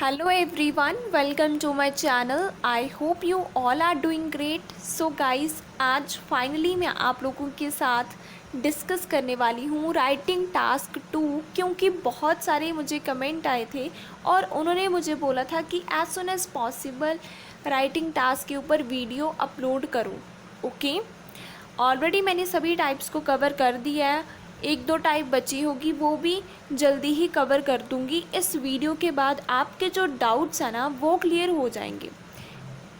Hello everyone, welcome to my channel. I hope you all are doing great. So guys, आज finally मैं आप लोगों के साथ डिस्कस करने वाली हूँ राइटिंग टास्क 2, क्योंकि बहुत सारे मुझे कमेंट आए थे और उन्होंने मुझे बोला था कि as soon as possible writing task के ऊपर वीडियो अपलोड करो। ओके, ऑलरेडी मैंने सभी टाइप्स को कवर कर दिया है, एक दो टाइप बची होगी वो भी जल्दी ही कवर कर दूंगी। इस वीडियो के बाद आपके जो डाउट्स हैं ना वो क्लियर हो जाएंगे।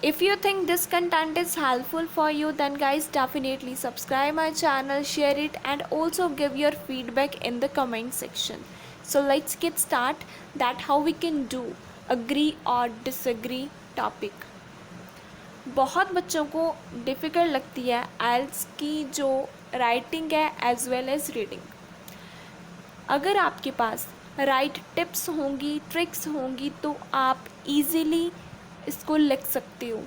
If you think this content is helpful for you then guys definitely subscribe my channel, share it and also give your feedback in the comment section. So let's get start that how we can do agree or disagree topic. बहुत बच्चों को difficult लगती है आइल्स की जो writing है as well as reading. अगर आपके पास राइट टिप्स होंगी, ट्रिक्स होंगी तो आप इजीली इसको लिख सकते हो।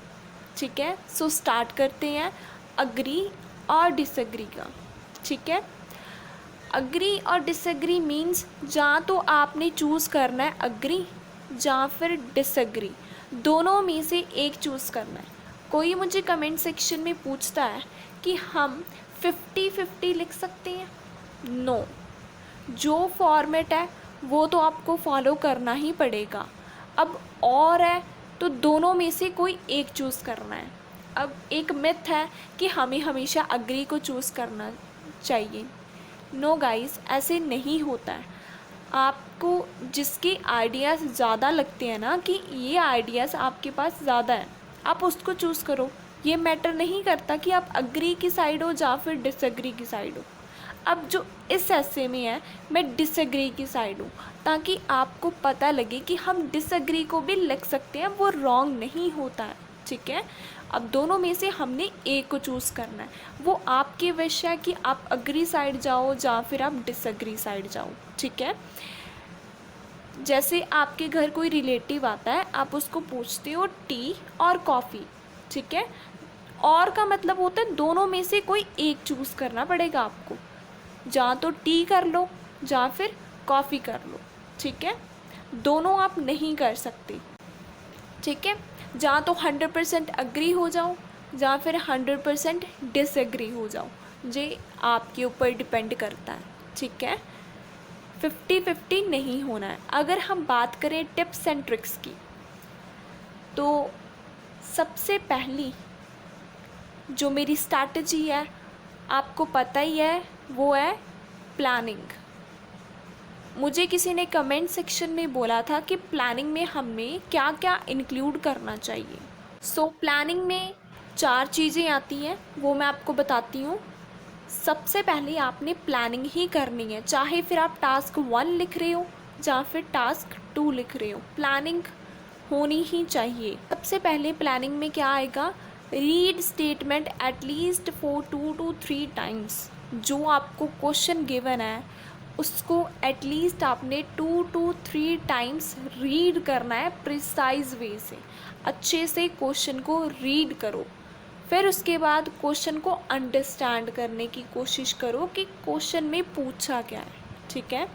ठीक है, सो स्टार्ट करते हैं अग्री और डिसएग्री का। ठीक है, अग्री और डिसएग्री मीन्स या तो आपने चूज़ करना है अग्री या फिर डिसएग्री, दोनों में से एक चूज़ करना है। कोई मुझे कमेंट सेक्शन में पूछता है कि हम 50-50 लिख सकते हैं। नो, जो फॉर्मेट है वो तो आपको फॉलो करना ही पड़ेगा। अब और है तो दोनों में से कोई एक चूज़ करना है। अब एक मिथ है कि हमें हमेशा अग्री को चूज़ करना चाहिए। नो गाइस, ऐसे नहीं होता है। आपको जिसके आइडियाज़ ज़्यादा लगते हैं ना कि ये आइडियाज़ आपके पास ज़्यादा है, आप उसको चूज़ करो। ये मैटर नहीं करता कि आप अग्री की साइड हो या फिर डिसएग्री की साइड हो। अब जो इस ऐसे में है मैं डिसएग्री की साइड हूँ, ताकि आपको पता लगे कि हम डिसएग्री को भी लिख सकते हैं, वो रॉन्ग नहीं होता है। ठीक है, अब दोनों में से हमने एक को चूज़ करना है। वो आपके विश है कि आप अग्री साइड जाओ या फिर आप डिसएग्री साइड जाओ। ठीक है, जैसे आपके घर कोई रिलेटिव आता है, आप उसको पूछते हो टी और कॉफ़ी। ठीक है, और का मतलब होता है दोनों में से कोई एक चूज़ करना पड़ेगा आपको, या तो टी कर लो या फिर कॉफ़ी कर लो। ठीक है, दोनों आप नहीं कर सकते। ठीक है, या तो 100% अग्री हो जाओ या फिर 100% डिसएग्री हो जाओ, ये आपके ऊपर डिपेंड करता है। ठीक है, 50-50 नहीं होना है। अगर हम बात करें टिप्स एंड ट्रिक्स की, तो सबसे पहली जो मेरी स्ट्रैटेजी है आपको पता ही है, वो है प्लानिंग। मुझे किसी ने कमेंट सेक्शन में बोला था कि प्लानिंग में हमें क्या क्या इंक्लूड करना चाहिए। सो प्लानिंग में 4 चीज़ें आती हैं, वो मैं आपको बताती हूँ। सबसे पहले आपने प्लानिंग ही करनी है, चाहे फिर आप टास्क 1 लिख रहे हो या फिर टास्क 2 लिख रहे हो, प्लानिंग होनी ही चाहिए। सबसे पहले प्लानिंग में क्या आएगा, read statement at least for 2 to 3 times. जो आपको क्वेश्चन गिवन है उसको एटलीस्ट आपने 2 to 3 टाइम्स रीड करना है, प्रिसाइज वे से अच्छे से क्वेश्चन को रीड करो। फिर उसके बाद क्वेश्चन को अंडरस्टैंड करने की कोशिश करो कि क्वेश्चन में पूछा क्या है। ठीक है,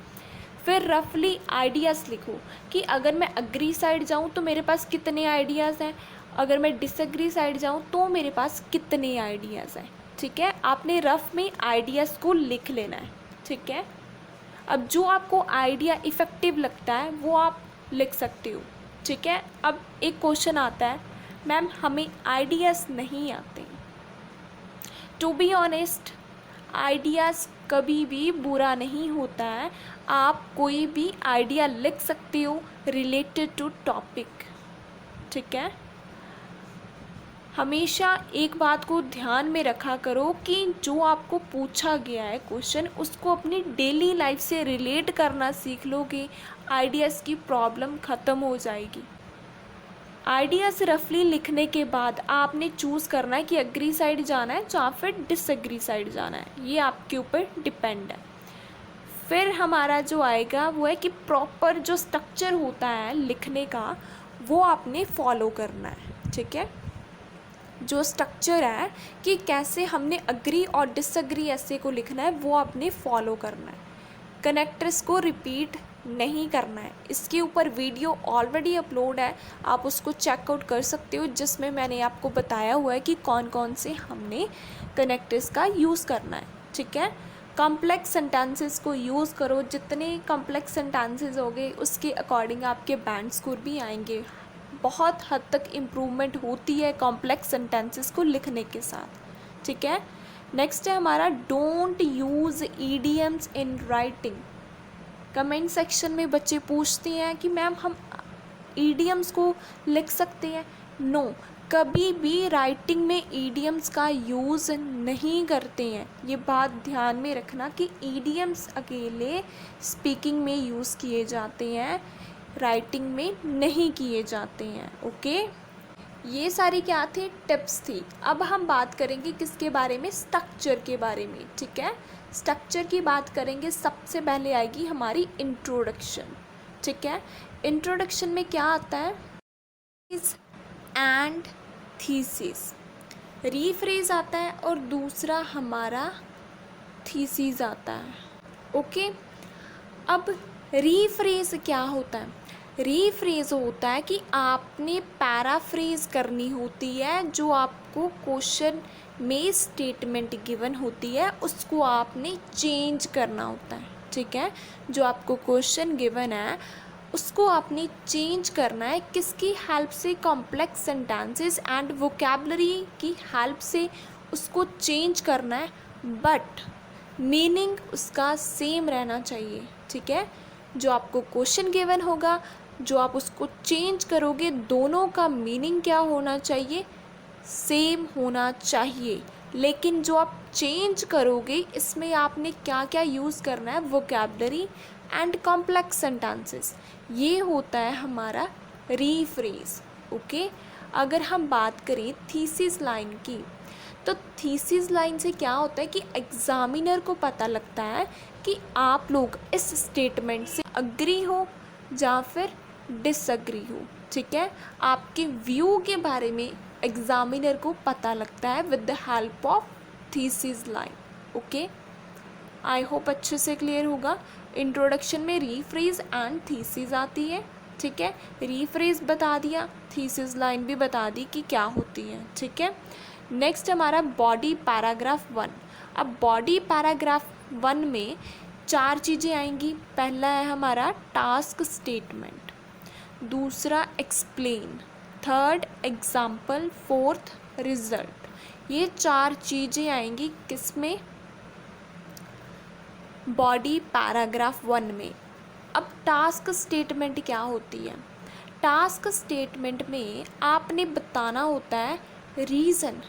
फिर रफली आइडियाज़ लिखो कि अगर मैं अग्री साइड जाऊँ तो मेरे पास कितने आइडियाज़ हैं, अगर मैं डिसएग्री साइड जाऊँ तो मेरे पास कितने आइडियाज़ हैं। ठीक है, आपने रफ में आइडियाज़ को लिख लेना है। ठीक है, अब जो आपको आइडिया इफ़ेक्टिव लगता है वो आप लिख सकते हो। ठीक है, अब एक क्वेश्चन आता है, मैम हमें आइडियाज़ नहीं आते। टू बी ऑनेस्ट, आइडियाज़ कभी भी बुरा नहीं होता है। आप कोई भी आइडिया लिख सकते हो रिलेटेड टू टॉपिक। ठीक है, हमेशा एक बात को ध्यान में रखा करो कि जो आपको पूछा गया है क्वेश्चन, उसको अपनी डेली लाइफ से रिलेट करना सीख लोगे, आइडियाज़ की प्रॉब्लम ख़त्म हो जाएगी। आइडियाज़ रफली लिखने के बाद आपने चूज़ करना है कि अग्री साइड जाना है या फिर डिसएग्री साइड जाना है, ये आपके ऊपर डिपेंड है। फिर हमारा जो आएगा वो है कि प्रॉपर जो स्ट्रक्चर होता है लिखने का वो आपने फॉलो करना है। ठीक है, जो स्ट्रक्चर है कि कैसे हमने अग्री और डिसएग्री ऐसे को लिखना है वो आपने फॉलो करना है। कनेक्टर्स को रिपीट नहीं करना है। इसके ऊपर वीडियो ऑलरेडी अपलोड है, आप उसको चेकआउट कर सकते हो, जिसमें मैंने आपको बताया हुआ है कि कौन कौन से हमने कनेक्टर्स का यूज़ करना है। ठीक है, कॉम्प्लेक्स सेंटेंसेस को यूज़ करो, जितने कॉम्प्लेक्स सेंटेंसेस होंगे उसके अकॉर्डिंग आपके बैंड स्कोर भी आएंगे। बहुत हद तक इम्प्रूवमेंट होती है कॉम्प्लेक्स सेंटेंसेस को लिखने के साथ। ठीक है, नेक्स्ट है हमारा don't use idioms in writing. Comment section में बच्चे पूछते हैं कि मैम हम ईडियम्स को लिख सकते हैं। नो, कभी भी राइटिंग में ईडियम्स का यूज़ नहीं करते हैं। ये बात ध्यान में रखना कि ईडियम्स अकेले स्पीकिंग में यूज़ किए जाते हैं, राइटिंग में नहीं किए जाते हैं। ओके, ये सारी क्या थी, टिप्स थी। अब हम बात करेंगे किसके बारे में, स्ट्रक्चर के बारे में। ठीक है, स्ट्रक्चर की बात करेंगे, सबसे पहले आएगी हमारी इंट्रोडक्शन। ठीक है, इंट्रोडक्शन में क्या आता है, एंड थीसिस, रीफ्रेज आता है और दूसरा हमारा थीसिस आता है। ओके, अब रीफ्रेज क्या होता है, रीफ्रेज होता है कि आपने पैराफ्रेज करनी होती है, जो आपको क्वेश्चन में स्टेटमेंट गिवन होती है उसको आपने चेंज करना होता है। ठीक है, जो आपको क्वेश्चन गिवन है उसको आपने चेंज करना है, किसकी हेल्प से, कॉम्प्लेक्स सेंटेंसेस एंड वोकैबुलरी की हेल्प से उसको चेंज करना है, बट मीनिंग उसका सेम रहना चाहिए। ठीक है, जो आपको क्वेश्चन गिवन होगा, जो आप उसको चेंज करोगे, दोनों का मीनिंग क्या होना चाहिए, सेम होना चाहिए। लेकिन जो आप चेंज करोगे इसमें आपने क्या क्या यूज़ करना है, वोकैबुलरी एंड कॉम्प्लेक्स सेंटेंसेस, ये होता है हमारा रीफ्रेज। ओके, अगर हम बात करें थीसिस लाइन की, तो थीसिस लाइन से क्या होता है कि एग्ज़ामिनर को पता लगता है कि आप लोग इस स्टेटमेंट से अग्री हो या फिर डिसअग्री हो। ठीक है, आपके व्यू के बारे में एग्ज़ामिनर को पता लगता है with the help of thesis line. Okay, I hope अच्छे से क्लियर होगा। इंट्रोडक्शन में रीफ्रेज एंड थीसिस आती है। ठीक है, रीफ्रेज बता दिया, थीसिस लाइन भी बता दी कि क्या होती है। ठीक है, नेक्स्ट हमारा बॉडी पैराग्राफ 1। अब बॉडी पैराग्राफ 1 में 4 चीज़ें आएंगी। पहला है हमारा टास्क स्टेटमेंट, दूसरा explain, third example, fourth result. ये 4 चीज़ें आएंगी किसमें, बॉडी पैराग्राफ 1 में। अब टास्क स्टेटमेंट क्या होती है, टास्क स्टेटमेंट में आपने बताना होता है रीज़न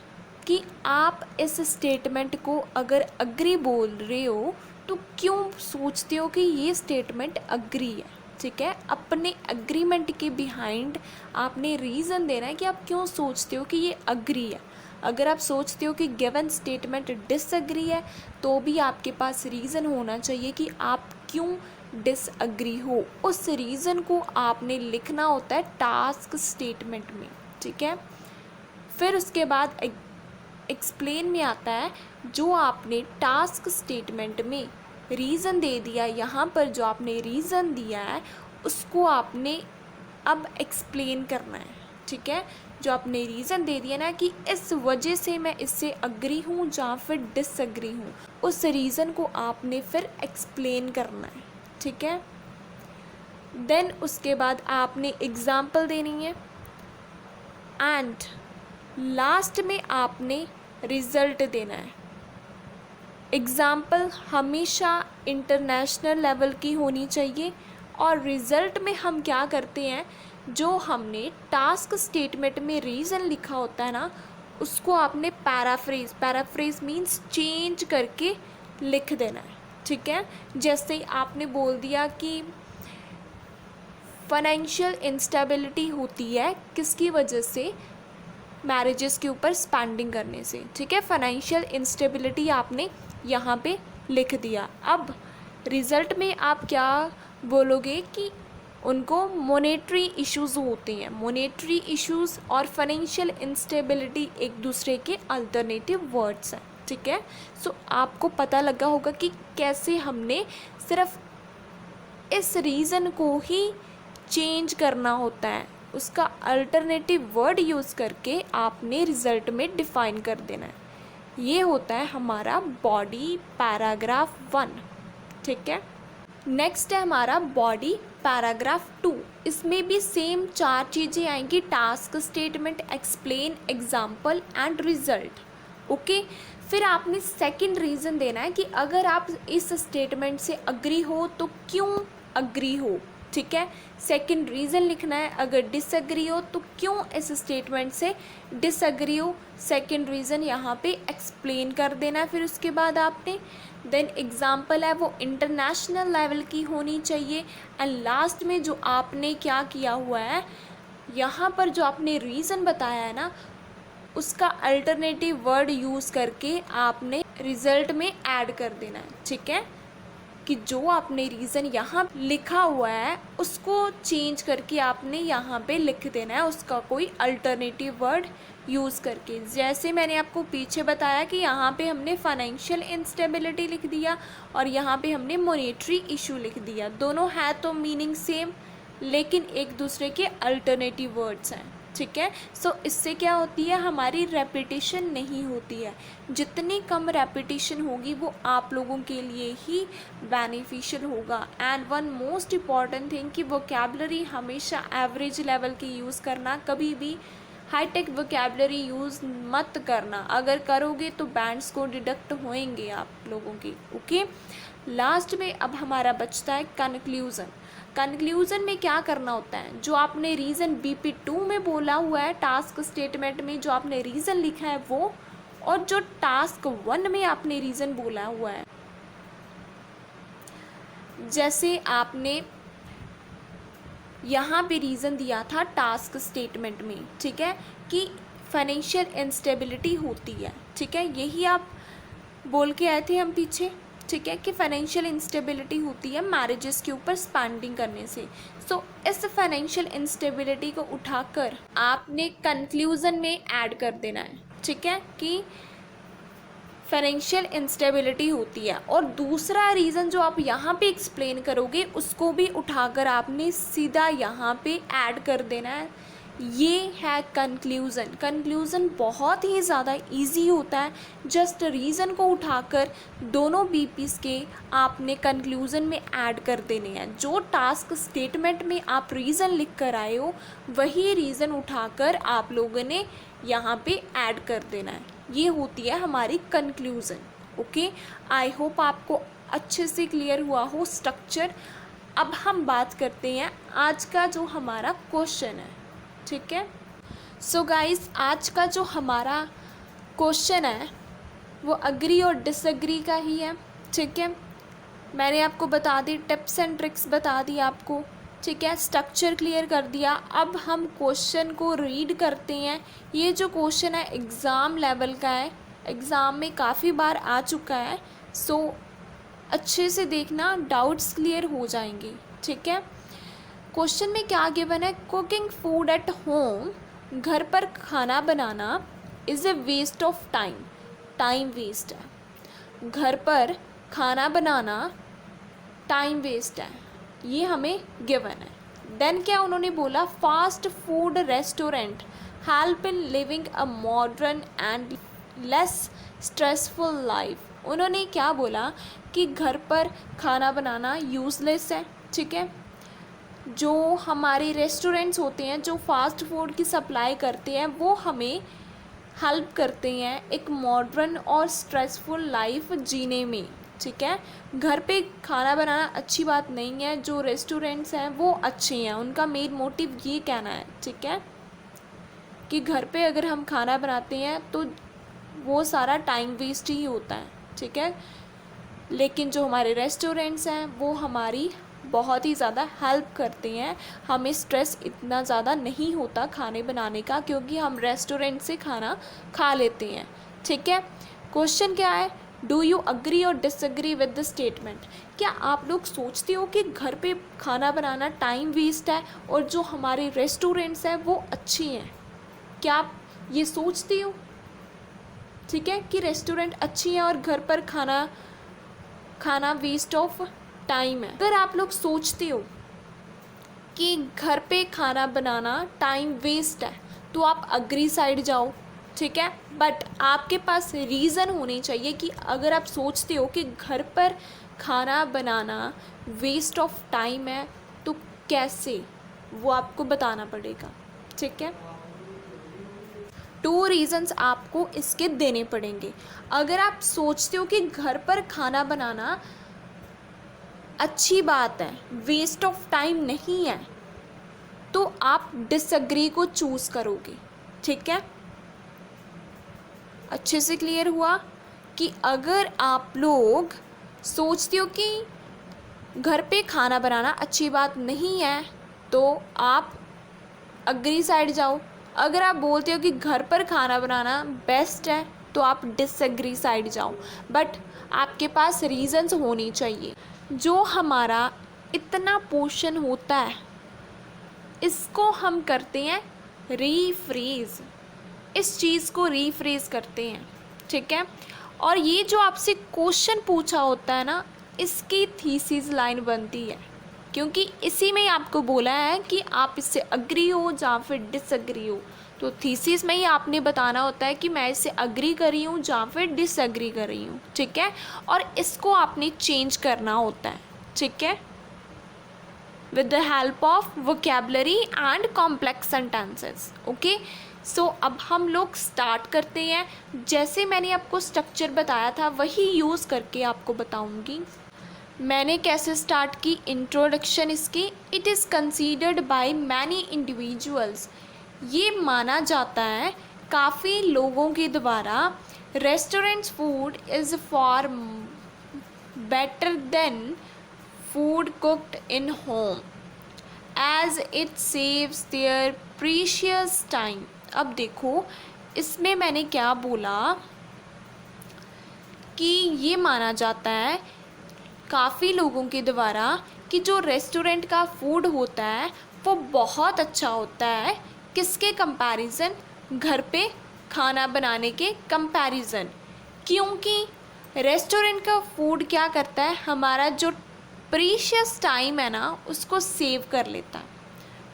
कि आप इस स्टेटमेंट को अगर अग्री बोल रहे हो तो क्यों सोचते हो कि ये स्टेटमेंट अग्री है। ठीक है, अपने अग्रीमेंट के बिहाइंड आपने रीज़न देना है कि आप क्यों सोचते हो कि ये अग्री है। अगर आप सोचते हो कि गिवन स्टेटमेंट डिसअग्री है तो भी आपके पास रीज़न होना चाहिए कि आप क्यों डिसअग्री हो। उस रीज़न को आपने लिखना होता है टास्क स्टेटमेंट में। ठीक है, फिर उसके बाद एक्सप्लेन में आता है, जो आपने टास्क स्टेटमेंट में रीज़न दे दिया, यहाँ पर जो आपने रीज़न दिया है उसको आपने अब एक्सप्लेन करना है। ठीक है, जो आपने रीज़न दे दिया ना कि इस वजह से मैं इससे अग्री हूँ या फिर डिसअग्री हूँ, उस रीज़न को आपने फिर एक्सप्लेन करना है। ठीक है, देन उसके बाद आपने एग्ज़ाम्पल देनी है एंड लास्ट में आपने रिज़ल्ट देना है। एग्ज़ाम्पल हमेशा इंटरनेशनल लेवल की होनी चाहिए और रिज़ल्ट में हम क्या करते हैं, जो हमने टास्क स्टेटमेंट में रीज़न लिखा होता है ना, उसको आपने पैराफ्रेज मीन्स चेंज करके लिख देना है। ठीक है, जैसे आपने बोल दिया कि फाइनेंशियल इंस्टेबिलिटी होती है किसकी वजह से, मैरिजेस के ऊपर स्पेंडिंग करने से। ठीक है, फाइनेंशियल इंस्टेबिलिटी आपने यहाँ पे लिख दिया। अब रिज़ल्ट में आप क्या बोलोगे कि उनको मॉनेटरी इश्यूज़ होते हैं। मॉनेटरी इश्यूज़ और फाइनेंशियल इंस्टेबिलिटी एक दूसरे के अल्टरनेटिव वर्ड्स हैं। ठीक है, सो आपको पता लगा होगा कि कैसे हमने सिर्फ इस रीज़न को ही चेंज करना होता है, उसका अल्टरनेटिव वर्ड यूज़ करके आपने रिज़ल्ट में डिफ़ाइन कर देना है। ये होता है हमारा बॉडी पैराग्राफ 1। ठीक है, नेक्स्ट है हमारा बॉडी पैराग्राफ 2। इसमें भी सेम 4 चीज़ें आएंगी, task, statement, explain, example and result. Okay, फिर आपने सेकंड रीज़न देना है कि अगर आप इस स्टेटमेंट से अग्री हो तो क्यों अग्री हो। ठीक है, सेकंड रीज़न लिखना है। अगर डिसअग्री हो तो क्यों इस स्टेटमेंट से डिसअग्री हो, सेकंड रीज़न यहाँ पे एक्सप्लेन कर देना है। फिर उसके बाद आपने देन एग्ज़ाम्पल है वो इंटरनेशनल लेवल की होनी चाहिए। एंड लास्ट में जो आपने क्या किया हुआ है, यहाँ पर जो आपने रीज़न बताया है ना, उसका अल्टरनेटिव वर्ड यूज़ करके आपने रिज़ल्ट में ऐड कर देना है। ठीक है, कि जो आपने रीज़न यहाँ लिखा हुआ है उसको चेंज करके आपने यहाँ पे लिख देना है, उसका कोई अल्टरनेटिव वर्ड यूज़ करके। जैसे मैंने आपको पीछे बताया कि यहाँ पे हमने फाइनेंशियल इंस्टेबिलिटी लिख दिया और यहाँ पे हमने मॉनेटरी इशू लिख दिया। दोनों है तो मीनिंग सेम, लेकिन एक दूसरे के अल्टरनेटिव वर्ड्स हैं। ठीक है, सो इससे क्या होती है, हमारी रेपिटेशन नहीं होती है। जितनी कम रेपिटेशन होगी वो आप लोगों के लिए ही बेनिफिशियल होगा। And one most important thing कि वोकैबलरी हमेशा एवरेज लेवल की यूज़ करना, कभी भी हाईटेक वोकैबलरी यूज़ मत करना। अगर करोगे तो बैंड्स को डिडक्ट होएंगे आप लोगों की। ओके, लास्ट में अब हमारा बचता है कंक्लूज़न। कंक्लूज़न में क्या करना होता है, जो आपने रीज़न BP2 में बोला हुआ है, टास्क स्टेटमेंट में जो आपने रीज़न लिखा है वो, और जो टास्क 1 में आपने रीज़न बोला हुआ है, जैसे आपने यहाँ पे रीज़न दिया था टास्क स्टेटमेंट में, ठीक है, कि फाइनेंशियल इंस्टेबिलिटी होती है। ठीक है, यही आप बोल के आए थे हम पीछे। ठीक है, कि फाइनेंशियल इंस्टेबिलिटी होती है मैरिजेस के ऊपर स्पेंडिंग करने से। सो इस फाइनेंशियल इंस्टेबिलिटी को उठाकर आपने कंक्लूज़न में ऐड कर देना है। ठीक है, कि फाइनेंशियल इंस्टेबिलिटी होती है, और दूसरा रीज़न जो आप यहाँ पे एक्सप्लेन करोगे उसको भी उठाकर आपने सीधा यहाँ पे ऐड कर देना है। ये है कंक्लूज़न। कंक्लूज़न बहुत ही ज़्यादा इजी होता है। जस्ट रीज़न को उठाकर दोनों बीपीस के आपने कंक्लूज़न में ऐड कर देने हैं। जो टास्क स्टेटमेंट में आप रीज़न लिख कर आए हो वही रीज़न उठाकर आप लोगों ने यहाँ पे ऐड कर देना है। ये होती है हमारी कंक्लूज़न। ओके, आई होप आपको अच्छे से क्लियर हुआ हो स्ट्रक्चर। अब हम बात करते हैं आज का जो हमारा क्वेश्चन है। ठीक है, सो गाइस, आज का जो हमारा क्वेश्चन है वो अग्री और डिसएग्री का ही है। ठीक है, मैंने आपको बता दी, टिप्स एंड ट्रिक्स बता दी आपको। ठीक है, स्ट्रक्चर क्लियर कर दिया। अब हम क्वेश्चन को रीड करते हैं। ये जो क्वेश्चन है एग्ज़ाम लेवल का है, एग्ज़ाम में काफ़ी बार आ चुका है, सो अच्छे से देखना, डाउट्स क्लियर हो जाएंगे। ठीक है, क्वेश्चन में क्या गिवन है, कुकिंग फूड एट होम, घर पर खाना बनाना is a waste of time, time waste है। घर पर खाना बनाना टाइम वेस्ट है, ये हमें गिवन है। देन क्या उन्होंने बोला, fast food restaurant help in living a modern and less stressful life. उन्होंने क्या बोला कि घर पर खाना बनाना यूज़लेस है। ठीक है, जो हमारे रेस्टोरेंट्स होते हैं जो फास्ट फूड की सप्लाई करते हैं वो हमें हेल्प करते हैं एक मॉडर्न और स्ट्रेसफुल लाइफ जीने में। ठीक है, घर पे खाना बनाना अच्छी बात नहीं है, जो रेस्टोरेंट्स हैं वो अच्छे हैं, उनका मेन मोटिव ये कहना है। ठीक है, कि घर पे अगर हम खाना बनाते हैं तो वो सारा टाइम वेस्ट ही होता है। ठीक है, लेकिन जो हमारे रेस्टोरेंट्स हैं वो हमारी बहुत ही ज़्यादा हेल्प करते हैं, हमें स्ट्रेस इतना ज़्यादा नहीं होता खाने बनाने का, क्योंकि हम रेस्टोरेंट से खाना खा लेते हैं। ठीक है, क्वेश्चन क्या है, डू यू अग्री और डिसअग्री विद द स्टेटमेंट। क्या आप लोग सोचते हो कि घर पे खाना बनाना टाइम वेस्ट है और जो हमारे रेस्टोरेंट्स हैं वो अच्छे हैं? क्या आप ये सोचते हो? ठीक है, कि रेस्टोरेंट अच्छी हैं और घर पर खाना वेस्ट ऑफ टाइम है। अगर आप लोग सोचते हो कि घर पे खाना बनाना टाइम वेस्ट है तो आप अग्री साइड जाओ, ठीक है। बट आपके पास रीज़न होनी चाहिए कि अगर आप सोचते हो कि घर पर खाना बनाना वेस्ट ऑफ टाइम है तो कैसे, वो आपको बताना पड़ेगा, ठीक है। 2 रीज़न्स आपको इसके देने पड़ेंगे। अगर आप सोचते हो कि घर पर खाना बनाना अच्छी बात है, वेस्ट ऑफ टाइम नहीं है, तो आप डिसएग्री को चूज़ करोगे, ठीक है। अच्छे से क्लियर हुआ कि अगर आप लोग सोचते हो कि घर पे खाना बनाना अच्छी बात नहीं है तो आप अग्री साइड जाओ। अगर आप बोलते हो कि घर पर खाना बनाना बेस्ट है तो आप डिसएग्री साइड जाओ। बट आपके पास रीज़न्स होनी चाहिए। जो हमारा इतना पोर्शन होता है इसको हम करते हैं रीफ्रेज, इस चीज़ को रीफ्रेज करते हैं, ठीक है। और ये जो आपसे क्वेश्चन पूछा होता है ना, इसकी थीसिस लाइन बनती है, क्योंकि इसी में ही आपको बोला है कि आप इससे अग्री हो या फिर डिसएग्री हो। तो थीसिस में ही आपने बताना होता है कि मैं इससे अग्री कर रही हूँ या फिर डिसएग्री कर रही हूँ, ठीक है। और इसको आपने चेंज करना होता है, ठीक है, with the help of vocabulary and complex sentences. Okay, so अब हम लोग स्टार्ट करते हैं। जैसे मैंने आपको स्ट्रक्चर बताया था वही यूज़ करके आपको बताऊंगी। मैंने कैसे स्टार्ट की, इंट्रोडक्शन इसकी। It is considered by many individuals, ये माना जाता है काफ़ी लोगों के द्वारा, restaurants food is for better than food cooked in home as it saves their precious time। अब देखो इसमें मैंने क्या बोला कि ये माना जाता है काफ़ी लोगों के द्वारा कि जो रेस्टोरेंट का फूड होता है वो बहुत अच्छा होता है, किसके कंपैरिजन, घर पे खाना बनाने के कंपैरिजन। क्योंकि रेस्टोरेंट का फूड क्या करता है, हमारा जो प्रीशियस टाइम है ना उसको सेव कर लेता है।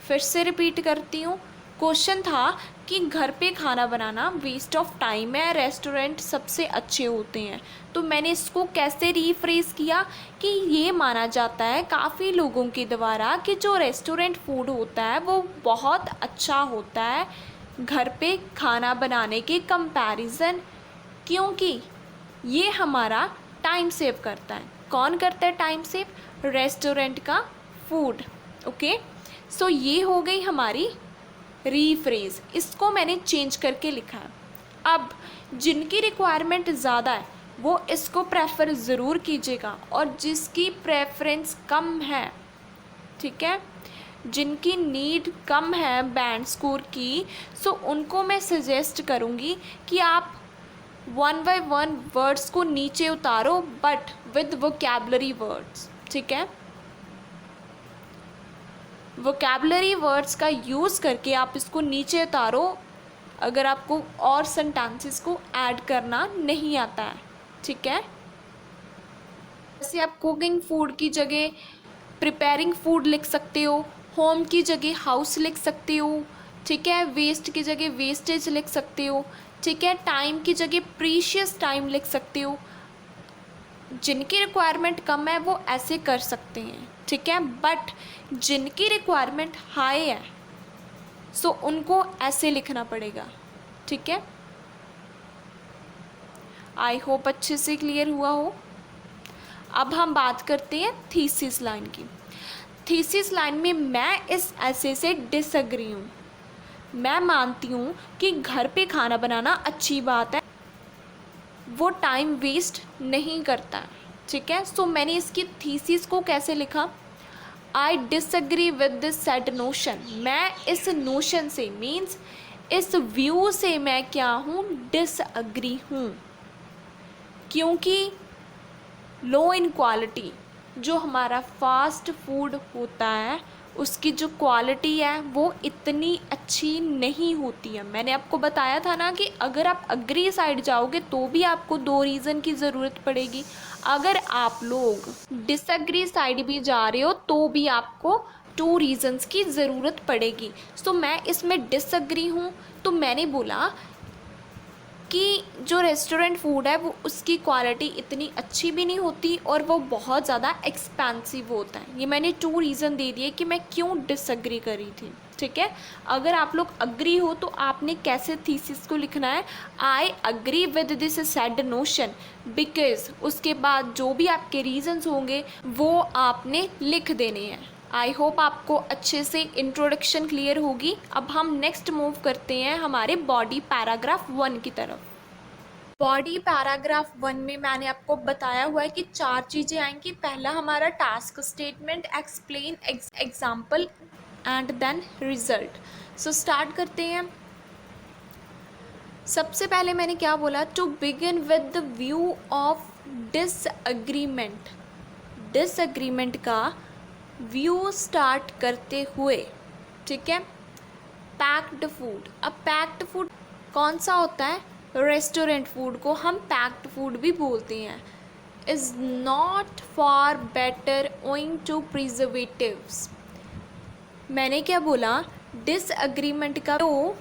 फिर से रिपीट करती हूँ, क्वेश्चन था कि घर पे खाना बनाना वेस्ट ऑफ टाइम है, रेस्टोरेंट सबसे अच्छे होते हैं। तो मैंने इसको कैसे रीफ्रेज किया कि ये माना जाता है काफ़ी लोगों के द्वारा कि जो रेस्टोरेंट फूड होता है वो बहुत अच्छा होता है घर पे खाना बनाने के कंपैरिजन, क्योंकि ये हमारा टाइम सेव करता है। कौन करता है टाइम सेव? रेस्टोरेंट का फूड। ओके, सो ये हो गई हमारी रीफ्रेज, इसको मैंने चेंज करके लिखा है। अब जिनकी रिक्वायरमेंट ज़्यादा है वो इसको प्रेफर ज़रूर कीजिएगा, और जिसकी प्रेफरेंस कम है, ठीक है, जिनकी नीड कम है बैंड स्कोर की, सो उनको मैं सजेस्ट करूँगी कि आप 1 by 1 वर्ड्स को नीचे उतारो बट विद वोकैबुलरी वर्ड्स, ठीक है। वोकैबुलरी वर्ड्स का यूज़ करके आप इसको नीचे उतारो अगर आपको और सेंटेंसेस को ऐड करना नहीं आता है, ठीक है। जैसे आप कुकिंग फूड की जगह प्रिपेयरिंग फूड लिख सकते हो, होम की जगह हाउस लिख सकते हो, ठीक है, वेस्ट की जगह वेस्टेज लिख सकते हो, ठीक है, टाइम की जगह प्रीशियस टाइम लिख सकते हो। जिनकी रिक्वायरमेंट कम है वो ऐसे कर सकते हैं, ठीक है। बट जिनकी रिक्वायरमेंट हाई है सो उनको ऐसे लिखना पड़ेगा, ठीक है। आई होप अच्छे से क्लियर हुआ हो। अब हम बात करते हैं थीसिस लाइन की। थीसिस लाइन में मैं इस ऐसे से डिसएग्री हूँ। मैं मानती हूँ कि घर पे खाना बनाना अच्छी बात है, वो टाइम वेस्ट नहीं करता है, ठीक है। सो मैंने इसकी थीसिस को कैसे लिखा, आई disagree with this said notion. मैं इस नोशन से मीन्स इस व्यू से मैं क्या हूँ, डिसएग्री हूँ, क्योंकि लो इन क्वालिटी जो हमारा फास्ट फूड होता है उसकी जो क्वालिटी है वो इतनी अच्छी नहीं होती है। मैंने आपको बताया था ना कि अगर आप अग्री साइड जाओगे तो भी आपको 2 रीज़न की ज़रूरत पड़ेगी, अगर आप लोग डिसएग्री साइड भी जा रहे हो तो भी आपको 2 रीज़न्स की ज़रूरत पड़ेगी। सो मैं इसमें डिसएग्री हूँ। तो मैंने बोला कि जो रेस्टोरेंट फूड है वो उसकी क्वालिटी इतनी अच्छी भी नहीं होती और वो बहुत ज़्यादा एक्सपेंसिव होता है। ये मैंने 2 रीज़न दे दिए कि मैं क्यों डिसएग्री करी थी, ठीक है। अगर आप लोग अग्री हो तो आपने कैसे थीसिस को लिखना है, I agree with this said notion, because उसके बाद जो भी आपके रीज़न्स होंगे वो आपने लिख देने हैं। आई होप आपको अच्छे से इंट्रोडक्शन क्लियर होगी। अब हम नेक्स्ट मूव करते हैं हमारे बॉडी पैराग्राफ 1 की तरफ। बॉडी पैराग्राफ 1 में मैंने आपको बताया हुआ है कि 4 चीज़ें आएंगी। पहला हमारा task statement, explain, example and then result. So start करते हैं। सबसे पहले मैंने क्या बोला, to begin with the view of disagreement. Disagreement का व्यू स्टार्ट करते हुए, ठीक है। पैक्ड फूड, अब पैक्ड फूड कौन सा होता है, रेस्टोरेंट फूड को हम पैक्ड फूड भी बोलते हैं। Is not for better owing to preservatives. मैंने क्या बोला, डिसएग्रीमेंट का तो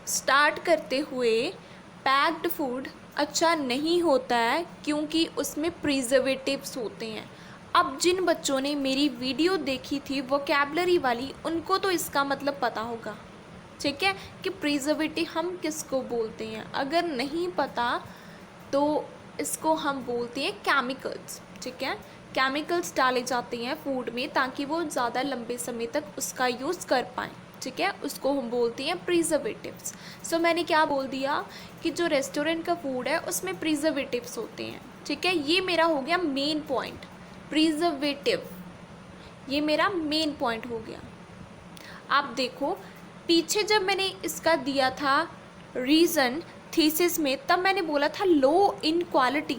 स्टार्ट करते हुए पैक्ड फूड अच्छा नहीं होता है क्योंकि उसमें प्रिजर्वेटिव्स होते हैं। अब जिन बच्चों ने मेरी वीडियो देखी थी वोकैबलरी वाली, उनको तो इसका मतलब पता होगा, ठीक है, कि प्रिजर्वेटिव हम किसको बोलते हैं। अगर नहीं पता तो इसको हम बोलते हैं केमिकल्स, ठीक है। केमिकल्स डाले जाते हैं फूड में ताकि वो ज़्यादा लंबे समय तक उसका यूज़ कर पाएँ, ठीक है, उसको हम बोलते हैं प्रिजर्वेटिव्स। सो मैंने क्या बोल दिया कि जो रेस्टोरेंट का फूड है उसमें प्रिजर्वेटिव्स होते हैं, ठीक है। ये मेरा हो गया मेन पॉइंट, प्रिजर्वेटिव, ये मेरा मेन पॉइंट हो गया। आप देखो पीछे जब मैंने इसका दिया था रीज़न थीसिस में, तब मैंने बोला था लो इन क्वालिटी,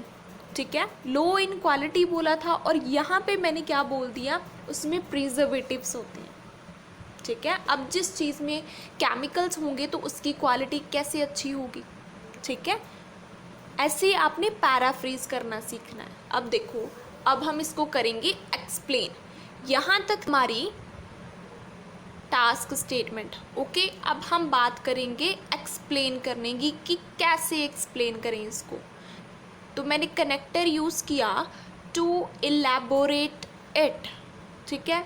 ठीक है, लो इन क्वालिटी बोला था, और यहाँ पे मैंने क्या बोल दिया, उसमें प्रिजर्वेटिव्स होते हैं, ठीक है। अब जिस चीज़ में केमिकल्स होंगे तो उसकी क्वालिटी कैसे अच्छी होगी, ठीक है। ऐसे ही आपने पैराफ्रेज करना सीखना है। अब देखो, अब हम इसको करेंगे एक्सप्लेन। यहाँ तक हमारी टास्क स्टेटमेंट, ओके। अब हम बात करेंगे एक्सप्लेन करने की कि कैसे एक्सप्लेन करें इसको। तो मैंने कनेक्टर यूज़ किया टू इलेबोरेट इट, ठीक है।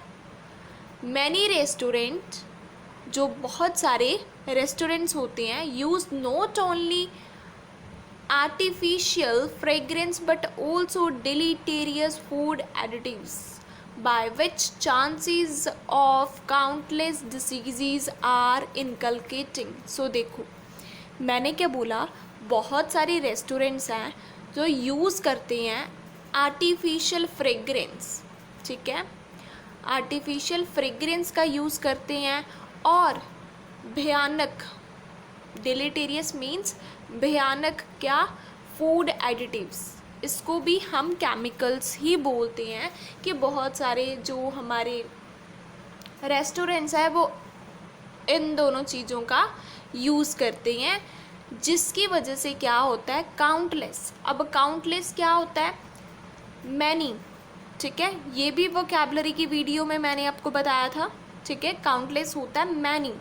मैनी रेस्टोरेंट, जो बहुत सारे रेस्टोरेंट्स होते हैं, use not only artificial fragrance but also deleterious food additives by which chances of countless diseases are inculcating। so देखो मैंने क्या बोला, बहुत सारे रेस्टोरेंट्स हैं जो यूज़ करते हैं आर्टिफिशियल फ्रेगरेंस, ठीक है, आर्टिफिशियल फ्रेगरेंस का यूज़ करते हैं, और भयानक, डिलीटेरियस मीन्स भयानक, क्या, फूड एडिटिव्स, इसको भी हम केमिकल्स ही बोलते हैं। कि बहुत सारे जो हमारे रेस्टोरेंट्स हैं वो इन दोनों चीज़ों का यूज़ करते हैं, जिसकी वजह से क्या होता है, काउंटलेस। अब काउंटलेस क्या होता है, मैनी, ठीक है, ये भी वोकैबलरी की वीडियो में मैंने आपको बताया था, ठीक है। काउंटलेस होता है मैनी।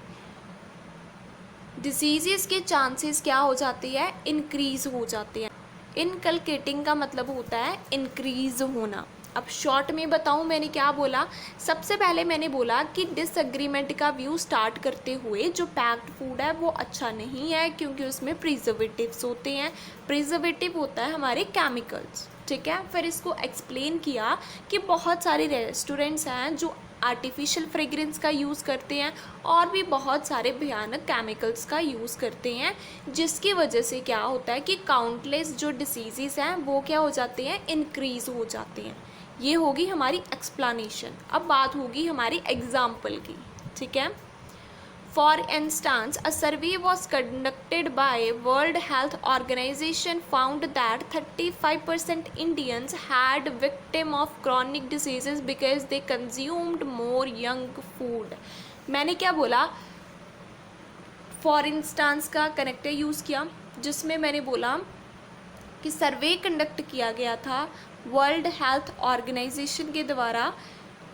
डिसीज़ेस के चांसेस क्या हो जाती है, इंक्रीज़ हो जाते हैं। इनकलकेटिंग का मतलब होता है इंक्रीज़ होना। अब शॉर्ट में बताऊं मैंने क्या बोला, सबसे पहले मैंने बोला कि डिसएग्रीमेंट का व्यू स्टार्ट करते हुए जो पैक्ड फूड है वो अच्छा नहीं है क्योंकि उसमें प्रिजर्वेटिव्स होते हैं। प्रिजर्वेटिव होता है हमारे केमिकल्स, ठीक है। फिर इसको एक्सप्लेन किया कि बहुत सारे रेस्टोरेंट्स हैं जो आर्टिफिशियल फ्रेगरेंस का यूज़ करते हैं और भी बहुत सारे भयानक केमिकल्स का यूज़ करते हैं, जिसकी वजह से क्या होता है कि काउंटलेस जो डिसीज़ेस हैं वो क्या हो जाते हैं, इंक्रीज़ हो जाते हैं। ये होगी हमारी एक्सप्लेनेशन। अब बात होगी हमारी एग्जाम्पल की, ठीक है। For instance, a survey was conducted by World Health Organization found that 35% Indians had victim of chronic diseases because they consumed more junk food. मैंने क्या बोला, फॉर इंस्टांस का कनेक्टर यूज़ किया, जिसमें मैंने बोला कि सर्वे कंडक्ट किया गया था वर्ल्ड हेल्थ ऑर्गेनाइजेशन के द्वारा,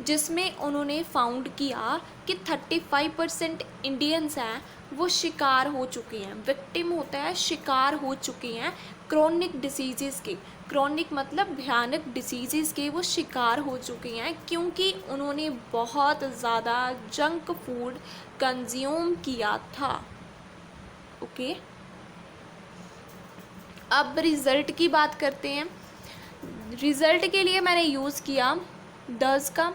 जिसमें उन्होंने फाउंड किया कि 35% इंडियंस हैं वो शिकार हो चुके हैं, विक्टिम होता है, शिकार हो चुके हैं क्रोनिक डिसीज़ के। क्रोनिक मतलब भयानक डिसीज़ के वो शिकार हो चुके हैं क्योंकि उन्होंने बहुत ज़्यादा जंक फूड कंज्यूम किया था। ओके, अब रिज़ल्ट की बात करते हैं। रिज़ल्ट के लिए मैंने यूज़ किया डज का।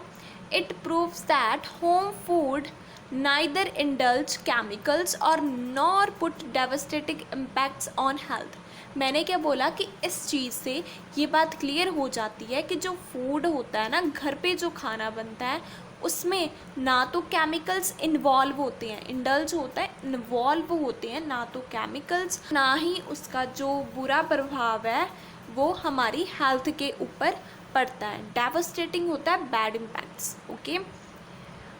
It proves that home food neither indulge chemicals और nor put devastating impacts on health. मैंने क्या बोला कि इस चीज़ से ये बात क्लियर हो जाती है कि जो फूड होता है ना, घर पे जो खाना बनता है उसमें ना तो केमिकल्स इन्वॉल्व होते हैं, इंडल्ज होता है, इन्वॉल्व होते हैं, ना तो केमिकल्स, ना ही उसका जो बुरा प्रभाव है वो हमारी हेल्थ के ऊपर पड़ता है। डेवास्टेटिंग होता है bad impacts. Okay,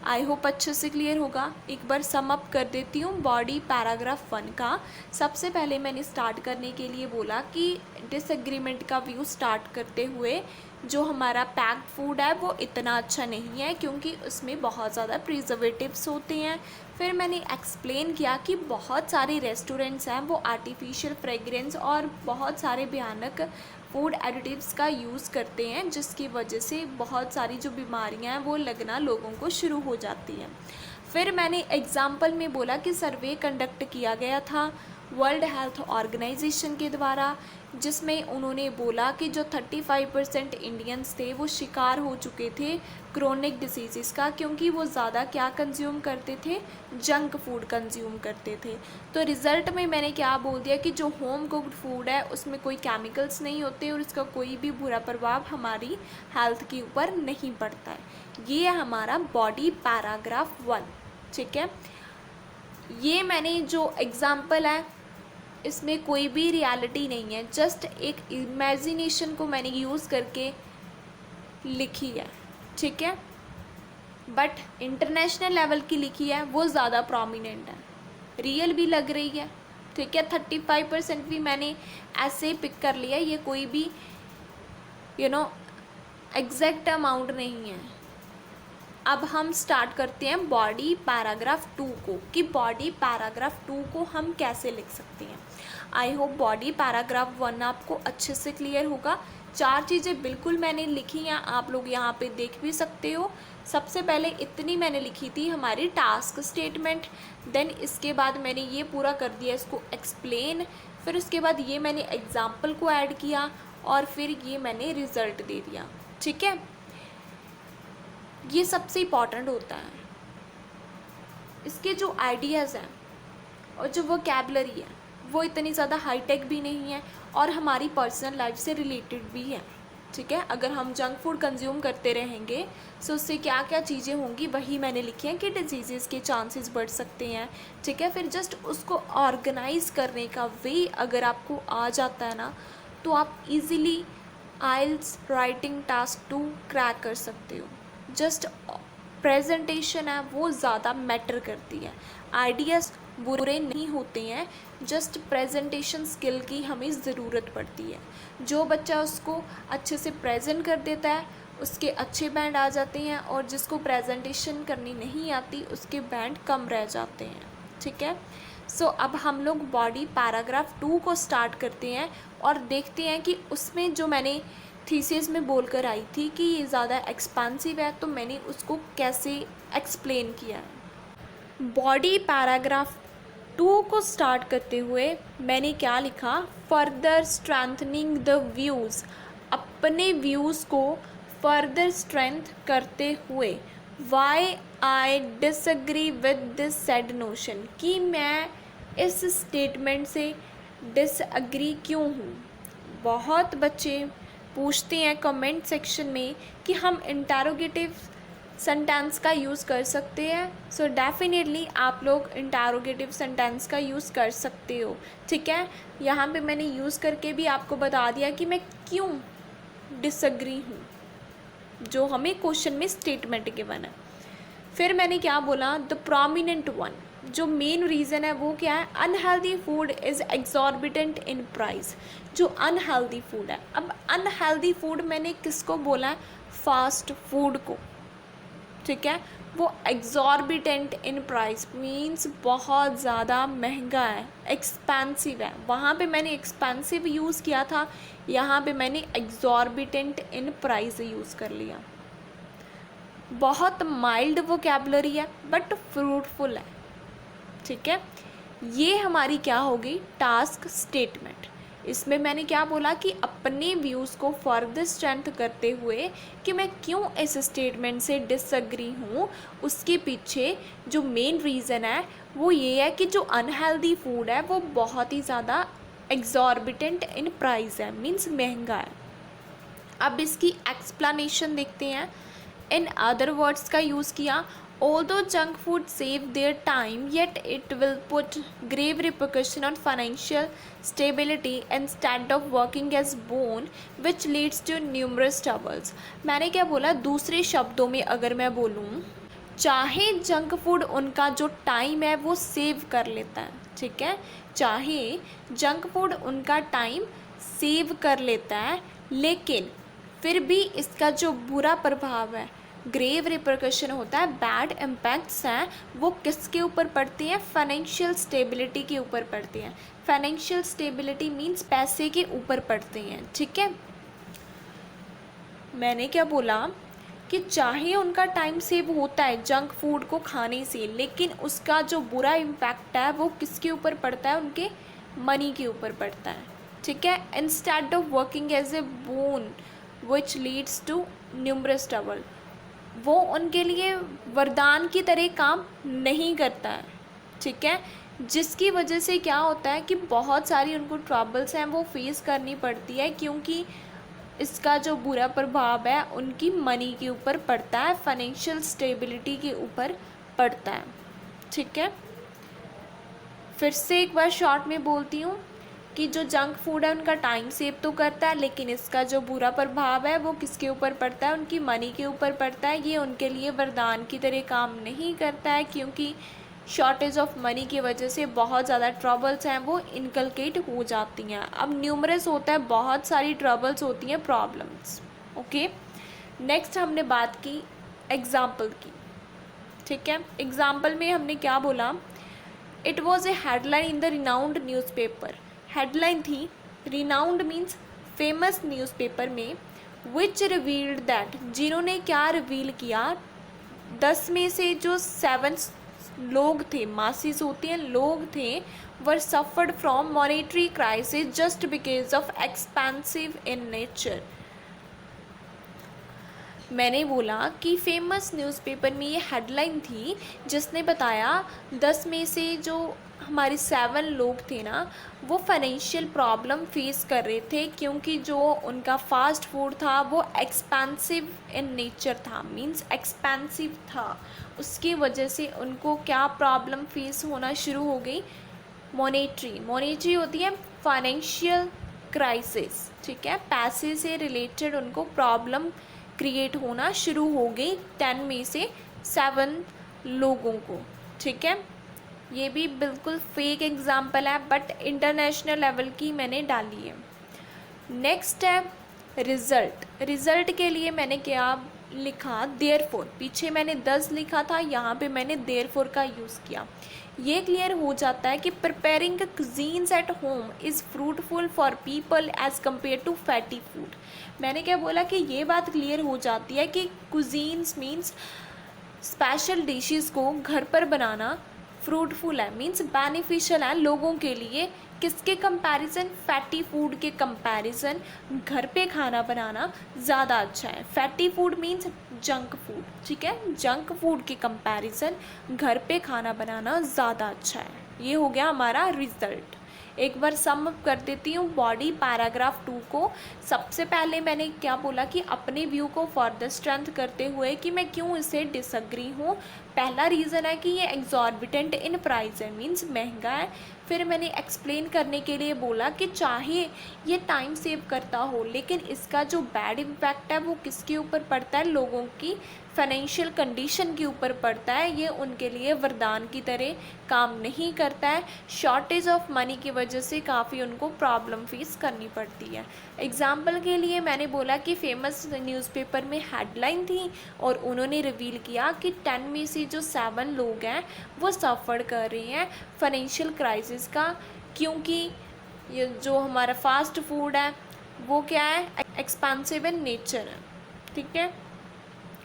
I hope अच्छे से क्लियर होगा। एक बार सम अप कर देती हूँ बॉडी पैराग्राफ 1 का। सबसे पहले मैंने स्टार्ट करने के लिए बोला कि डिसएग्रीमेंट का व्यू स्टार्ट करते हुए जो हमारा पैक्ड फूड है वो इतना अच्छा नहीं है क्योंकि उसमें बहुत ज़्यादा प्रिजर्वेटिव्स होते हैं। फिर मैंने एक्सप्लेन किया कि बहुत सारे रेस्टोरेंट्स हैं वो आर्टिफिशियल फ्रेगरेंस और बहुत सारे भयानक फूड एडिटिव्स का यूज़ करते हैं, जिसकी वजह से बहुत सारी जो बीमारियां हैं वो लगना लोगों को शुरू हो जाती हैं। फिर मैंने एग्ज़ाम्पल में बोला कि सर्वे कंडक्ट किया गया था वर्ल्ड हेल्थ ऑर्गेनाइजेशन के द्वारा, जिसमें उन्होंने बोला कि जो 35% इंडियंस थे वो शिकार हो चुके थे क्रोनिक डिसीज़ का क्योंकि वो ज़्यादा क्या कंज्यूम करते थे, जंक फूड कंज्यूम करते थे। तो रिज़ल्ट में मैंने क्या बोल दिया कि जो होम कुक्ड फूड है उसमें कोई केमिकल्स नहीं होते और इसका कोई भी बुरा प्रभाव हमारी हेल्थ के ऊपर नहीं पड़ता है। ये है हमारा बॉडी पैराग्राफ 1। ठीक है, ये मैंने जो एग्ज़ाम्पल है इसमें कोई भी रियलिटी नहीं है, जस्ट एक इमेजिनेशन को मैंने यूज़ करके लिखी है। ठीक है, बट इंटरनेशनल लेवल की लिखी है वो ज़्यादा प्रोमिनेंट है, रियल भी लग रही है। ठीक है, 35% भी मैंने ऐसे पिक कर लिया, ये कोई भी एग्जैक्ट अमाउंट नहीं है। अब हम स्टार्ट करते हैं बॉडी पैराग्राफ 2 को, कि बॉडी पैराग्राफ 2 को हम कैसे लिख सकते हैं। आई होप बॉडी पैराग्राफ 1 आपको अच्छे से क्लियर होगा। 4 चीज़ें बिल्कुल मैंने लिखी हैं, आप लोग यहाँ पे देख भी सकते हो। सबसे पहले इतनी मैंने लिखी थी हमारी टास्क स्टेटमेंट, देन इसके बाद मैंने ये पूरा कर दिया इसको एक्सप्लेन, फिर उसके बाद ये मैंने एग्जाम्पल को ऐड किया और फिर ये मैंने रिज़ल्ट दे दिया। ठीक है, ये सबसे इम्पॉर्टेंट होता है। इसके जो आइडियाज़ हैं और जो वोकैबुलरी है वो इतनी ज़्यादा हाईटेक भी नहीं है और हमारी पर्सनल लाइफ से रिलेटेड भी है। ठीक है, अगर हम जंक फूड कंज्यूम करते रहेंगे तो उससे क्या क्या चीज़ें होंगी वही मैंने लिखी है कि डिजीज़ के चांसेस बढ़ सकते हैं। ठीक है, फिर जस्ट उसको ऑर्गेनाइज करने का वे अगर आपको आ जाता है ना तो आप इजीली आइल्स राइटिंग टास्क 2 क्रैक कर सकते हो। जस्ट प्रेजेंटेशन है वो ज़्यादा मैटर करती है, आइडियाज़ बुरे नहीं होते हैं, जस्ट प्रेजेंटेशन स्किल की हमें ज़रूरत पड़ती है। जो बच्चा उसको अच्छे से प्रेजेंट कर देता है उसके अच्छे बैंड आ जाते हैं और जिसको प्रेजेंटेशन करनी नहीं आती उसके बैंड कम रह जाते हैं। ठीक है, सो अब हम लोग बॉडी पैराग्राफ 2 को स्टार्ट करते हैं और देखते हैं कि उसमें जो मैंने थीसिस में बोलकर आई थी कि ये ज़्यादा एक्सपेंसिव है तो मैंने उसको कैसे एक्सप्लेन किया है। बॉडी पैराग्राफ 2 को स्टार्ट करते हुए मैंने क्या लिखा, फर्दर स्ट्रेंथनिंग द व्यूज़, अपने व्यूज़ को फर्दर स्ट्रेंथ करते हुए, why I disagree with this said notion, कि मैं इस स्टेटमेंट से डिसएग्री क्यों हूँ। बहुत बच्चे पूछते हैं कमेंट सेक्शन में कि हम इंटरोगेटिव सेंटेंस का यूज़ कर सकते हैं। सो डेफिनेटली आप लोग इंटरोगेटिव सेंटेंस का यूज़ कर सकते हो। ठीक है, यहाँ पे मैंने यूज़ करके भी आपको बता दिया कि मैं क्यों डिसएग्री हूँ, जो हमें क्वेश्चन में स्टेटमेंट गिवन है। फिर मैंने क्या बोला, द प्रोमिनेंट वन, जो मेन रीज़न है वो क्या है, unhealthy food is exorbitant in price. जो अनहेल्दी फूड है, अब अनहेल्दी फूड मैंने किसको बोला है, फास्ट फूड को। ठीक है, वो एग्जॉर्बिटेंट इन प्राइस मीन्स बहुत ज़्यादा महंगा है, एक्सपेंसिव है। वहाँ पे मैंने एक्सपेंसिव यूज़ किया था, यहाँ पे मैंने एग्जॉर्बिटेंट इन प्राइस यूज़ कर लिया। बहुत माइल्ड वोकैबुलरी है बट फ्रूटफुल है। ठीक है, ये हमारी क्या होगी, टास्क स्टेटमेंट। इसमें मैंने क्या बोला कि अपने व्यूज़ को फर्दर स्ट्रेंथ करते हुए कि मैं क्यों इस स्टेटमेंट से डिसएग्री हूँ, उसके पीछे जो मेन रीज़न है वो ये है कि जो अनहेल्दी फूड है वो बहुत ही ज़्यादा एग्जॉर्बिटेंट इन प्राइस है, मीन्स महंगा है। अब इसकी एक्सप्लेनेशन देखते हैं। इन अदर वर्ड्स का यूज़ किया, although junk food save their time yet it will put grave repercussion on financial stability instead of working as bone which leads to numerous troubles। मैंने क्या बोला, दूसरे शब्दों में अगर मैं बोलूँ, चाहे जंक फूड उनका जो टाइम है वो सेव कर लेता है। ठीक है, चाहे जंक फूड उनका टाइम सेव कर लेता है, लेकिन फिर भी इसका जो बुरा प्रभाव है, ग्रेव रिपरकशन होता है, बैड इम्पैक्ट्स हैं, वो किसके ऊपर पड़ती हैं, फाइनेंशियल स्टेबिलिटी के ऊपर पड़ती हैं। फाइनेंशियल स्टेबिलिटी मीन्स पैसे के ऊपर पड़ते हैं। ठीक है, मैंने क्या बोला कि चाहे उनका टाइम सेव होता है जंक फूड को खाने से, लेकिन उसका जो बुरा इम्पैक्ट है वो किसके ऊपर पड़ता है, उनके मनी के ऊपर पड़ता है। ठीक है, instead of working as a boon which leads to numerous trouble, वो उनके लिए वरदान की तरह काम नहीं करता है। ठीक है, जिसकी वजह से क्या होता है कि बहुत सारी उनको ट्रबल्स हैं वो फेस करनी पड़ती है, क्योंकि इसका जो बुरा प्रभाव है उनकी मनी के ऊपर पड़ता है, फाइनेंशियल स्टेबिलिटी के ऊपर पड़ता है। ठीक है, फिर से एक बार शॉर्ट में बोलती हूँ कि जो जंक फूड है उनका टाइम सेव तो करता है, लेकिन इसका जो बुरा प्रभाव है वो किसके ऊपर पड़ता है, उनकी मनी के ऊपर पड़ता है। ये उनके लिए वरदान की तरह काम नहीं करता है, क्योंकि शॉर्टेज ऑफ मनी की वजह से बहुत ज़्यादा ट्रबल्स हैं वो इनकलकेट हो जाती हैं। अब न्यूमरस होता है, बहुत सारी ट्रबल्स होती हैं, प्रॉब्लम्स। ओके, नेक्स्ट हमने बात की एग्ज़ाम्पल की। ठीक है, एग्ज़ाम्पल में हमने क्या बोला, it was a headline in the renowned newspaper. Headline थी, रिनाउंड मीन्स फेमस न्यूज़पेपर में, विच रिवील्ड दैट, जिन्होंने क्या रिवील किया, 10 में से जो 7 लोग थे, मासिस होती हैं, लोग थे, were suffered from monetary crisis just because of expensive in nature. मैंने बोला कि फेमस न्यूज़पेपर में ये हेडलाइन थी जिसने बताया 10 में से जो हमारे 7 लोग थे ना, वो फाइनेंशियल प्रॉब्लम फेस कर रहे थे, क्योंकि जो उनका फास्ट फूड था वो एक्सपेंसिव इन नेचर था, मींस एक्सपेंसिव था। उसकी वजह से उनको क्या प्रॉब्लम फेस होना शुरू हो गई, मॉनेटरी होती है फाइनेंशियल क्राइसिस। ठीक है, पैसे से रिलेटेड उनको प्रॉब्लम क्रिएट होना शुरू हो गई 10 में से 7 लोगों को। ठीक है, ये भी बिल्कुल फेक एग्जाम्पल है बट इंटरनेशनल लेवल की मैंने डाली है। नेक्स्ट है रिज़ल्ट के लिए मैंने क्या लिखा, देयरफॉर। पीछे मैंने 10 लिखा था, यहाँ पे मैंने देयरफॉर का यूज़ किया। ये क्लियर हो जाता है कि preparing cuisines at home is fruitful for people as compare to fatty food. मैंने क्या बोला कि ये बात क्लियर हो जाती है कि cuisines मीन्स स्पेशल डिशेस को घर पर बनाना फ्रूटफुल है, मीन्स बेनिफिशियल है लोगों के लिए। किसके कंपैरिजन, फैटी फूड के कंपैरिजन घर पे खाना बनाना ज़्यादा अच्छा है। Fatty food means junk food. ठीक है, जंक फूड के कंपैरिजन घर पे खाना बनाना ज़्यादा अच्छा है। ये हो गया हमारा रिज़ल्ट। एक बार सम अप कर देती हूँ बॉडी पैराग्राफ 2 को। सबसे पहले मैंने क्या बोला कि अपने व्यू को फर्दर स्ट्रेंथ करते हुए कि मैं क्यों इसे डिसएग्री हूँ। पहला रीज़न है कि ये एग्जॉर्बिटेंट इन प्राइस है, मीन्स महंगा है। फिर मैंने एक्सप्लेन करने के लिए बोला कि चाहे ये टाइम सेव करता हो, लेकिन इसका जो बैड इम्पैक्ट है वो किसके ऊपर पड़ता है, लोगों की फाइनेंशियल कंडीशन के ऊपर पड़ता है। ये उनके लिए वरदान की तरह काम नहीं करता है। शॉर्टेज ऑफ मनी की वजह से काफ़ी उनको प्रॉब्लम फेस करनी पड़ती है। एग्जाम्पल के लिए मैंने बोला कि फेमस न्यूज़पेपर में हेडलाइन थी और उन्होंने रिवील किया कि 10 में से जो 7 लोग हैं वो सफ़र कर रहे हैं फाइनेंशियल क्राइसिस का, क्योंकि ये जो हमारा फास्ट फूड है वो क्या है, एक्सपेंसिव इन नेचर है। ठीक है,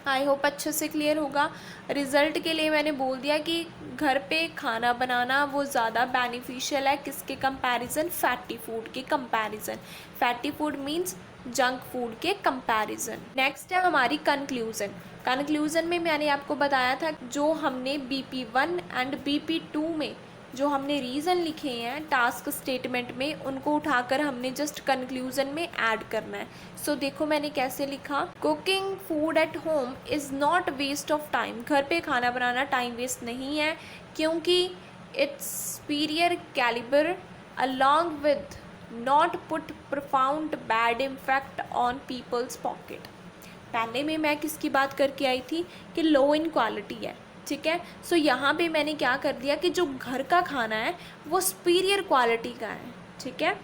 आई होप अच्छे से क्लियर होगा। रिज़ल्ट के लिए मैंने बोल दिया कि घर पे खाना बनाना वो ज़्यादा बेनिफिशियल है किसके कंपैरिजन, फैटी फूड के comparison. Fatty food means junk food के कंपैरिजन। नेक्स्ट है हमारी कंक्लूज़न। कंक्लूज़न में मैंने आपको बताया था जो हमने BP1 एंड BP2 में जो हमने रीज़न लिखे हैं टास्क स्टेटमेंट में, उनको उठाकर हमने जस्ट कंक्लूज़न में ऐड करना है। सो देखो मैंने कैसे लिखा, cooking food at home is not waste of time. घर पे खाना बनाना टाइम वेस्ट नहीं है, क्योंकि it's superior calibre along with not put profound bad impact on people's pocket. पहले में मैं किसकी बात करके आई थी कि लो इन क्वालिटी है। ठीक है, सो यहाँ पे मैंने क्या कर दिया कि जो घर का खाना है वो सुपीरियर क्वालिटी का है। ठीक है,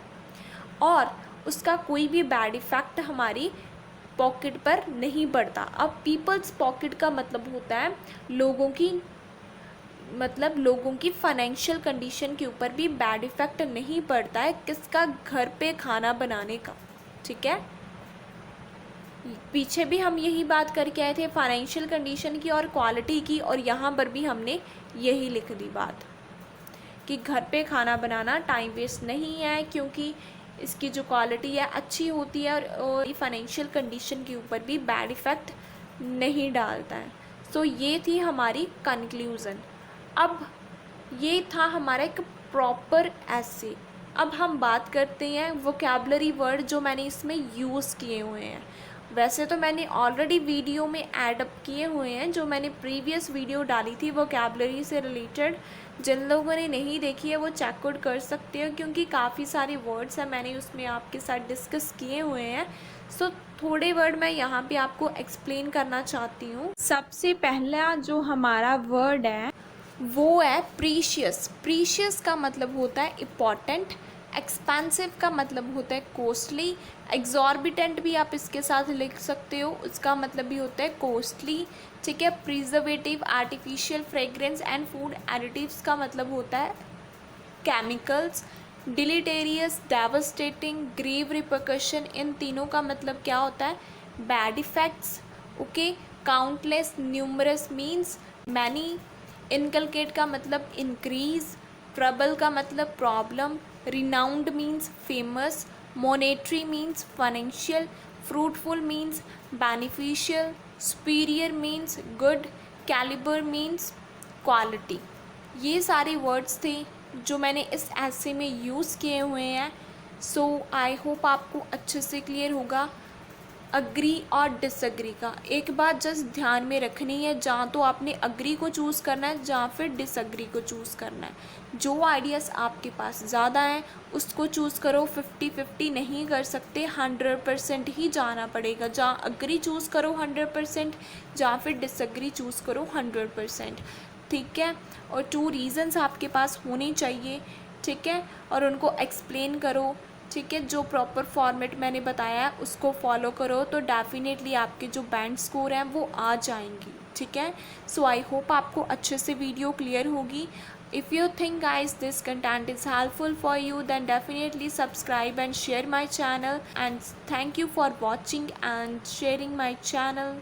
और उसका कोई भी बैड इफ़ेक्ट हमारी पॉकेट पर नहीं पड़ता। अब पीपल्स पॉकेट का मतलब होता है लोगों की फाइनेंशियल कंडीशन के ऊपर भी बैड इफ़ेक्ट नहीं पड़ता है किसका, घर पे खाना बनाने का। ठीक है, पीछे भी हम यही बात करके आए थे फाइनेंशियल कंडीशन की और क्वालिटी की, और यहाँ पर भी हमने यही लिख दी बात कि घर पे खाना बनाना टाइम वेस्ट नहीं है, क्योंकि इसकी जो क्वालिटी है अच्छी होती है और फाइनेंशियल कंडीशन के ऊपर भी बैड इफ़ेक्ट नहीं डालता है। सो ये थी हमारी कंक्लूज़न। अब ये था हमारा एक प्रॉपर ऐसे। अब हम बात करते हैं वोकैबुलरी वर्ड जो मैंने इसमें यूज़ किए हुए हैं। वैसे तो मैंने ऑलरेडी वीडियो में ऐड अप किए हुए हैं, जो मैंने प्रीवियस वीडियो डाली थी वोकैबुलरी से रिलेटेड। जिन लोगों ने नहीं देखी है वो चेकआउट कर सकते हो, क्योंकि काफ़ी सारे वर्ड्स हैं मैंने उसमें आपके साथ डिस्कस किए हुए हैं। सो थोड़े वर्ड मैं यहाँ पे आपको एक्सप्लेन करना चाहती हूँ। सबसे पहला जो हमारा वर्ड है वो है प्रीशियस। प्रीशियस का मतलब होता है इम्पॉर्टेंट। एक्सपेंसिव का मतलब होता है कॉस्टली। एग्जॉर्बिटेंट भी आप इसके साथ लिख सकते हो, उसका मतलब भी होता है कॉस्टली। ठीक है, preservative, artificial fragrance and food additives का मतलब होता है chemicals. Deleterious, devastating, grave repercussion, इन तीनों का मतलब क्या होता है, bad effects. Okay, countless, numerous means many. Inculcate का मतलब इंक्रीज। ट्रबल का मतलब problem. Renowned means famous. Monetary means financial. Fruitful means beneficial. Superior means good. Calibre means quality. ये सारे वर्ड्स थे जो मैंने इस ऐसे में यूज़ किए हुए हैं। सो आई होप आपको अच्छे से क्लियर होगा। अग्री और डिसअग्री का एक बात जस्ट ध्यान में रखनी है, जहाँ तो आपने अग्री को चूज़ करना है जहाँ फिर डिसअग्री को चूज़ करना है। जो आइडियाज़ आपके पास ज़्यादा हैं उसको चूज़ करो। 50-50 नहीं कर सकते, 100% ही जाना पड़ेगा। जहाँ अग्री चूज़ करो 100%, जहाँ फिर डिसअग्री चूज़ करो 100%। ठीक है, और 2 रीज़न्स आपके पास होने चाहिए। ठीक है, और उनको एक्सप्लेन करो। ठीक है, जो प्रॉपर फॉर्मेट मैंने बताया है उसको फॉलो करो तो डेफिनेटली आपके जो बैंड स्कोर हैं वो आ जाएंगी। ठीक है, सो आई होप आपको अच्छे से वीडियो क्लियर होगी। If you think guys this content is helpful for you then definitely subscribe and share my channel, and thank you for watching and sharing my channel.